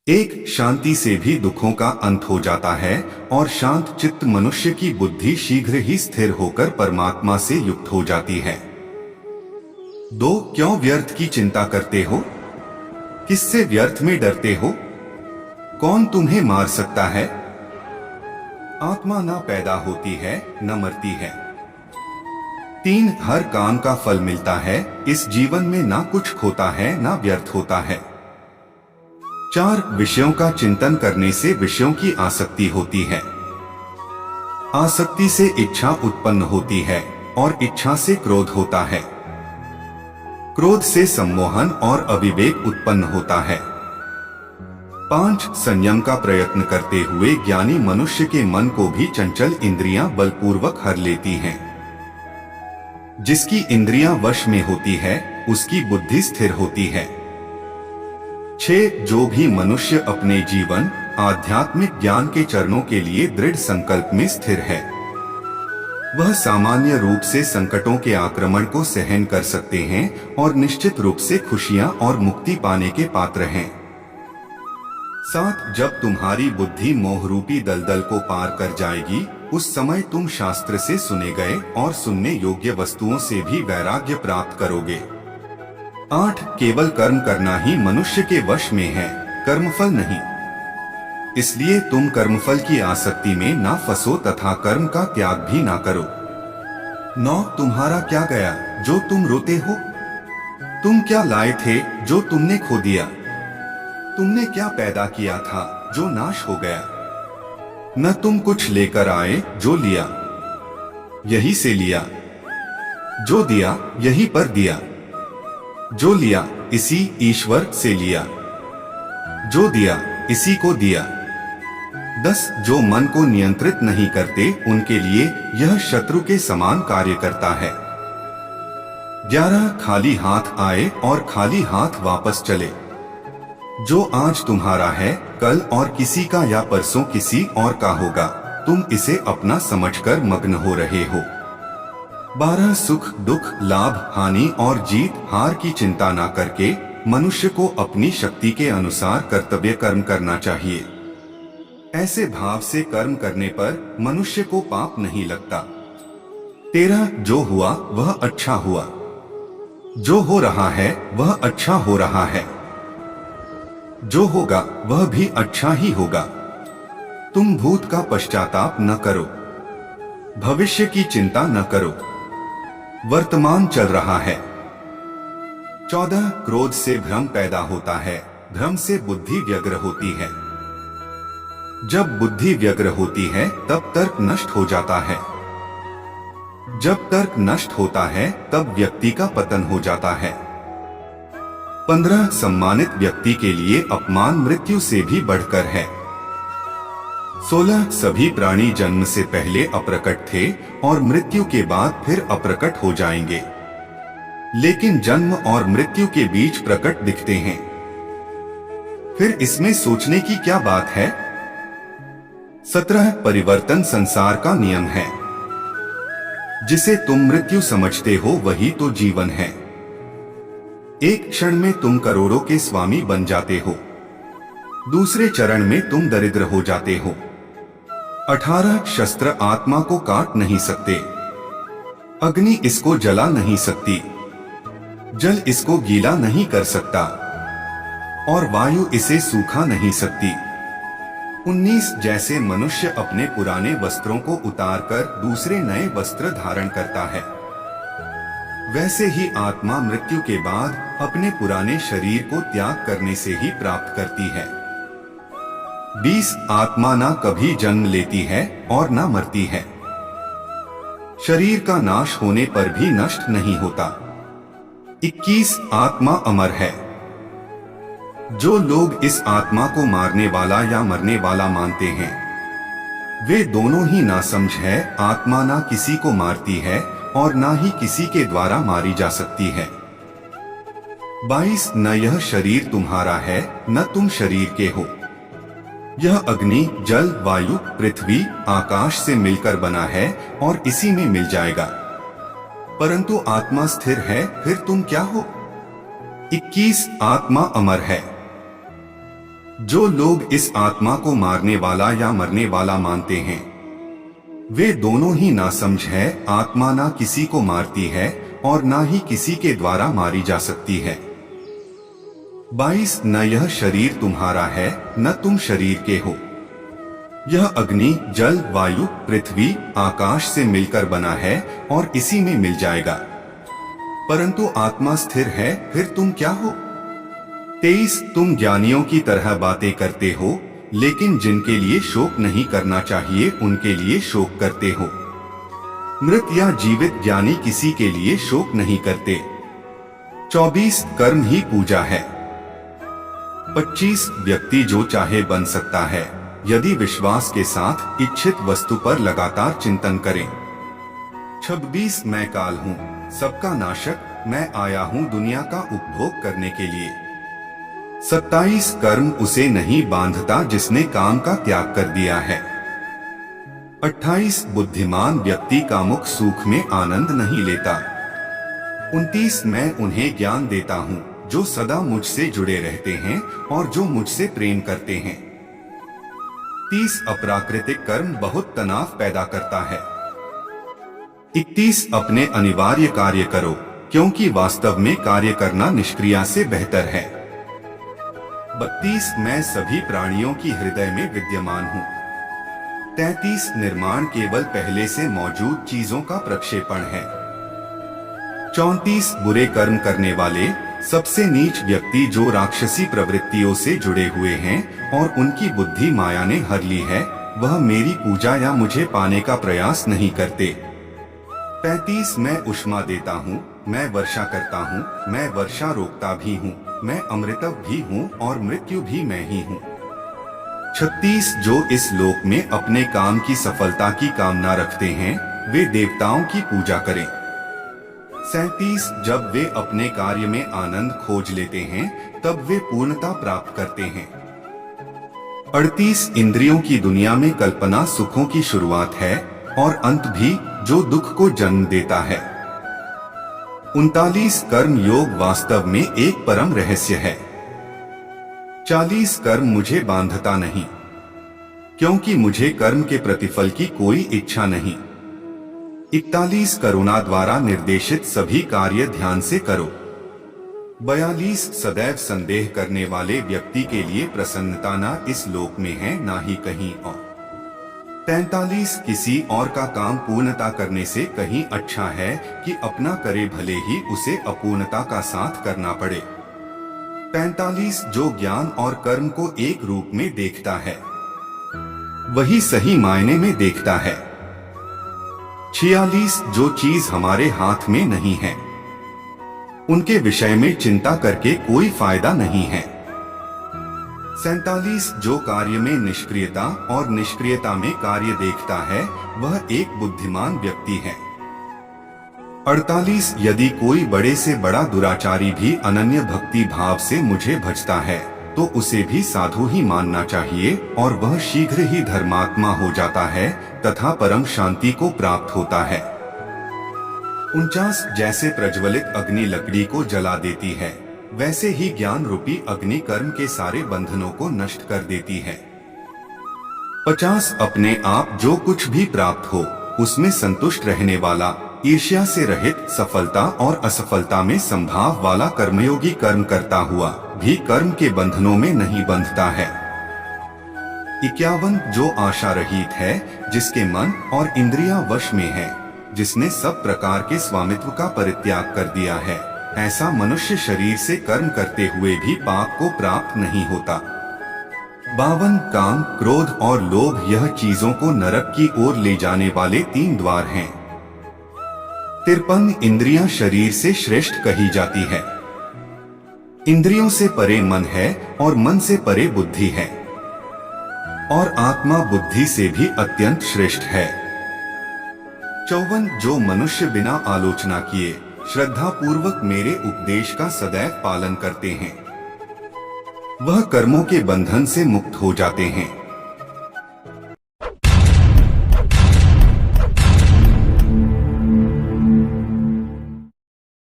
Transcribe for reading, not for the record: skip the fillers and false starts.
एक शांति से भी दुखों का अंत हो जाता है और शांत चित्त मनुष्य की बुद्धि शीघ्र ही स्थिर होकर परमात्मा से युक्त हो जाती है। दो, क्यों व्यर्थ की चिंता करते हो? किससे व्यर्थ में डरते हो? कौन तुम्हें मार सकता है? आत्मा ना पैदा होती है न मरती है। तीन, हर काम का फल मिलता है। इस जीवन में ना कुछ खोता है ना व्यर्थ होता है। चार, विषयों का चिंतन करने से विषयों की आसक्ति होती है। आसक्ति से इच्छा उत्पन्न होती है और इच्छा से क्रोध होता है। क्रोध से सम्मोहन और अविवेक उत्पन्न होता है। पांच, संयम का प्रयत्न करते हुए ज्ञानी मनुष्य के मन को भी चंचल इंद्रियां बलपूर्वक हर लेती हैं। जिसकी इंद्रियां वश में होती है उसकी बुद्धि स्थिर होती है। 6, जो भी मनुष्य अपने जीवन आध्यात्मिक ज्ञान के चरणों के लिए दृढ़ संकल्प में स्थिर है वह सामान्य रूप से संकटों के आक्रमण को सहन कर सकते हैं और निश्चित रूप से खुशियां और मुक्ति पाने के पात्र हैं। 7, जब तुम्हारी बुद्धि मोहरूपी दलदल को पार कर जाएगी उस समय तुम शास्त्र से सुने गए और सुनने योग्य वस्तुओं से भी वैराग्य प्राप्त करोगे। 8, केवल कर्म करना ही मनुष्य के वश में है, कर्मफल नहीं। इसलिए तुम कर्मफल की आसक्ति में ना फंसो तथा कर्म का त्याग भी ना करो। 9, तुम्हारा क्या गया जो तुम रोते हो? तुम क्या लाए थे जो तुमने खो दिया? तुमने क्या पैदा किया था जो नाश हो गया? न तुम कुछ लेकर आए जो लिया यही से लिया, जो दिया यही पर दिया, जो लिया इसी ईश्वर से लिया, जो दिया इसी को दिया। 10, जो मन को नियंत्रित नहीं करते उनके लिए यह शत्रु के समान कार्य करता है। 11, खाली हाथ आए और खाली हाथ वापस चले। जो आज तुम्हारा है कल और किसी का या परसों किसी और का होगा, तुम इसे अपना समझकर मग्न हो रहे हो। 12, सुख दुख लाभ हानि और जीत हार की चिंता ना करके मनुष्य को अपनी शक्ति के अनुसार कर्तव्य कर्म करना चाहिए। ऐसे भाव से कर्म करने पर मनुष्य को पाप नहीं लगता। 13, जो हुआ वह अच्छा हुआ, जो हो रहा है वह अच्छा हो रहा है, जो होगा वह भी अच्छा ही होगा। तुम भूत का पश्चाताप न करो, भविष्य की चिंता न करो, वर्तमान चल रहा है। 14, क्रोध से भ्रम पैदा होता है, भ्रम से बुद्धि व्यग्र होती है। जब बुद्धि व्यग्र होती है तब तर्क नष्ट हो जाता है। जब तर्क नष्ट होता है तब व्यक्ति का पतन हो जाता है। 15, सम्मानित व्यक्ति के लिए अपमान मृत्यु से भी बढ़कर है। 16, सभी प्राणी जन्म से पहले अप्रकट थे और मृत्यु के बाद फिर अप्रकट हो जाएंगे, लेकिन जन्म और मृत्यु के बीच प्रकट दिखते हैं। फिर इसमें सोचने की क्या बात है? 17, परिवर्तन संसार का नियम है। जिसे तुम मृत्यु समझते हो वही तो जीवन है। एक क्षण में तुम करोड़ों के स्वामी बन जाते हो, दूसरे चरण में तुम दरिद्र हो जाते हो। 18, शस्त्र आत्मा को काट नहीं सकते, अग्नि इसको जला नहीं सकती, जल इसको गीला नहीं कर सकता और वायु इसे सूखा नहीं सकती। 19, जैसे मनुष्य अपने पुराने वस्त्रों को उतारकर दूसरे नए वस्त्र धारण करता है वैसे ही आत्मा मृत्यु के बाद अपने पुराने शरीर को त्याग करने से ही प्राप्त करती है। 20, आत्मा ना कभी जन्म लेती है और ना मरती है, शरीर का नाश होने पर भी नष्ट नहीं होता। 21, आत्मा अमर है। जो लोग इस आत्मा को मारने वाला या मरने वाला मानते हैं वे दोनों ही नासमझ है। आत्मा ना किसी को मारती है और ना ही किसी के द्वारा मारी जा सकती है। 22, न यह शरीर तुम्हारा है न तुम शरीर के हो। यह अग्नि जल वायु पृथ्वी आकाश से मिलकर बना है और इसी में मिल जाएगा, परंतु आत्मा स्थिर है, फिर तुम क्या हो? 21, आत्मा अमर है। जो लोग इस आत्मा को मारने वाला या मरने वाला मानते हैं, वे दोनों ही नासमझ है। आत्मा ना किसी को मारती है और ना ही किसी के द्वारा मारी जा सकती है। 22 न यह शरीर तुम्हारा है, न तुम शरीर के हो। यह अग्नि, जल, वायु, पृथ्वी, आकाश से मिलकर बना है और इसी में मिल जाएगा। परंतु आत्मा स्थिर है, फिर तुम क्या हो? 23 तुम ज्ञानियों की तरह बातें करते हो, लेकिन जिनके लिए शोक नहीं करना चाहिए उनके लिए शोक करते हो। मृत या जीवित ज्ञानी किसी के लिए शोक नहीं करते। 24 कर्म ही पूजा है। 25 व्यक्ति जो चाहे बन सकता है, यदि विश्वास के साथ इच्छित वस्तु पर लगातार चिंतन करें। 26 मैं काल हूँ, सबका नाशक, मैं आया हूँ दुनिया का उपभोग करने के लिए। 27 कर्म उसे नहीं बांधता जिसने काम का त्याग कर दिया है। 28 बुद्धिमान व्यक्ति कामुक सुख में आनंद नहीं लेता। 29 मैं उन्हें ज्ञान देता हूँ जो सदा मुझसे जुड़े रहते हैं और जो मुझसे प्रेम करते हैं। 30 अप्राकृतिक कर्म बहुत तनाव पैदा करता है। 31 अपने अनिवार्य कार्य करो, क्योंकि वास्तव में कार्य करना निष्क्रिया से बेहतर है। 32 मैं सभी प्राणियों की हृदय में विद्यमान हूँ। 33 निर्माण केवल पहले से मौजूद चीजों का प्रक्षेपण है। 34 बुरे कर्म करने वाले, सबसे नीच व्यक्ति जो राक्षसी प्रवृत्तियों से जुड़े हुए हैं और उनकी बुद्धि माया ने हर ली है, वह मेरी पूजा या मुझे पाने का प्रयास नहीं करते। 35 मैं ऊष्मा देता हूँ, मैं वर्षा करता हूँ, मैं वर्षा रोकता भी हूँ, मैं अमृतव भी हूँ और मृत्यु भी मैं ही हूँ। 36 जो इस लोक में अपने काम की सफलता की कामना रखते हैं, वे देवताओं की पूजा करें। 37 जब वे अपने कार्य में आनंद खोज लेते हैं, तब वे पूर्णता प्राप्त करते हैं। 38 इंद्रियों की दुनिया में कल्पना सुखों की शुरुआत है और अंत भी, जो दुख को जन्म देता है। 39 कर्म योग वास्तव में एक परम रहस्य है। 40 कर्म मुझे बांधता नहीं, क्योंकि मुझे कर्म के प्रतिफल की कोई इच्छा नहीं। 41 करुणा द्वारा निर्देशित सभी कार्य ध्यान से करो। 42 सदैव संदेह करने वाले व्यक्ति के लिए प्रसन्नता ना इस लोक में है ना ही कहीं और। 43 किसी और का काम पूर्णता करने से कहीं अच्छा है कि अपना करे, भले ही उसे अपूर्णता का साथ करना पड़े। 45 जो ज्ञान और कर्म को एक रूप में देखता है, वही सही मायने में देखता है। 46 जो चीज हमारे हाथ में नहीं है, उनके विषय में चिंता करके कोई फायदा नहीं है। 47 जो कार्य में निष्क्रियता और निष्क्रियता में कार्य देखता है, वह एक बुद्धिमान व्यक्ति है। 48 यदि कोई बड़े से बड़ा दुराचारी भी अनन्य भक्ति भाव से मुझे भजता है, तो उसे भी साधु ही मानना चाहिए और वह शीघ्र ही धर्मात्मा हो जाता है तथा परम शांति को प्राप्त होता है। 49 जैसे प्रज्वलित अग्नि लकड़ी को जला देती है, वैसे ही ज्ञान रूपी अग्नि कर्म के सारे बंधनों को नष्ट कर देती है। 50 अपने आप जो कुछ भी प्राप्त हो उसमें संतुष्ट रहने वाला, ईर्ष्या से रहित, सफलता और असफलता में संभाव वाला कर्मयोगी कर्म करता हुआ भी कर्म के बंधनों में नहीं बंधता है। 51 जो आशा रहित है, जिसके मन और इंद्रियां वश में है, जिसने सब प्रकार के स्वामित्व का परित्याग कर दिया है, ऐसा मनुष्य शरीर से कर्म करते हुए भी पाप को प्राप्त नहीं होता। 52 काम, क्रोध और लोभ यह चीजों को नरक की ओर ले जाने वाले 3 द्वार हैं। 53 इंद्रियां शरीर से श्रेष्ठ कही जाती है। इंद्रियों से परे मन है और मन से परे बुद्धि है, और आत्मा बुद्धि से भी अत्यंत श्रेष्ठ है। 54 जो मनुष्य बिना आलोचना किए श्रद्धा पूर्वक मेरे उपदेश का सदैव पालन करते हैं, वह कर्मों के बंधन से मुक्त हो जाते हैं।